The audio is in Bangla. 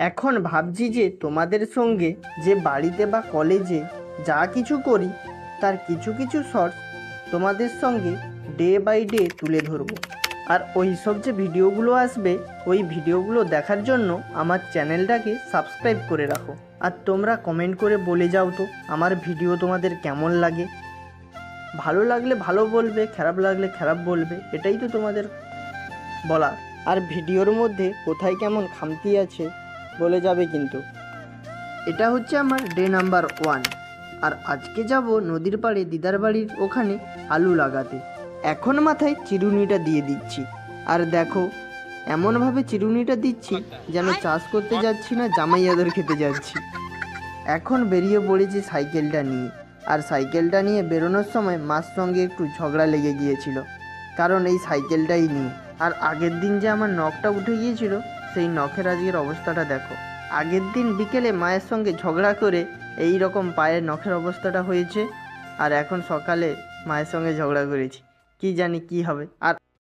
এখন ভাবছি যে তোমাদের সঙ্গে যে বাড়িতে বা কলেজে যা কিছু করি তার কিছু কিছু শর্টস তোমাদের সঙ্গে ডে বাই ডে তুলে ধরবো। আর ওই সব যে ভিডিওগুলো আসবে ওই ভিডিওগুলো দেখার জন্য আমার চ্যানেলটাকে সাবস্ক্রাইব করে রাখো। আর তোমরা কমেন্ট করে বলে যাও তো আমার ভিডিও তোমাদের কেমন লাগে। ভালো লাগলে ভালো বলবে, খারাপ লাগলে খারাপ বলবে, এটাই তো তোমাদের বলার। আর ভিডিওর মধ্যে কোথায় কেমন খামতি আছে বলে যাবে কিন্তু। এটা হচ্ছে আমার ডে নাম্বার 1। আর আজকে যাব নদীর পাড়ে দিদার বাড়ির ওখানে আলু লাগাতে। এখন মাথায় চিরুনিটা দিয়ে দিচ্ছি। আর দেখো এমনভাবে চিরুনিটা দিচ্ছি যেন চাষ করতে যাচ্ছি না, জামাই আদর খেতে যাচ্ছি। এখন বেরিয়ে পড়েছি সাইকেলটা নিয়ে। আর সাইকেলটা নিয়ে বেরোনোর সময় মার সঙ্গে একটু ঝগড়া লেগে গিয়েছিল, কারণ এই সাইকেলটাই নিয়ে। আর আগের দিন যে আমার নখটা উঠে গিয়েছিল সেই নখের আজকের অবস্থাটা দেখো। আগের দিন বিকেলে মায়ের সঙ্গে ঝগড়া করে এই রকম পায়ের নখের অবস্থাটা হয়েছে। আর এখন সকালে মায়ের সঙ্গে ঝগড়া করেছি, কি জানি কি হবে। আর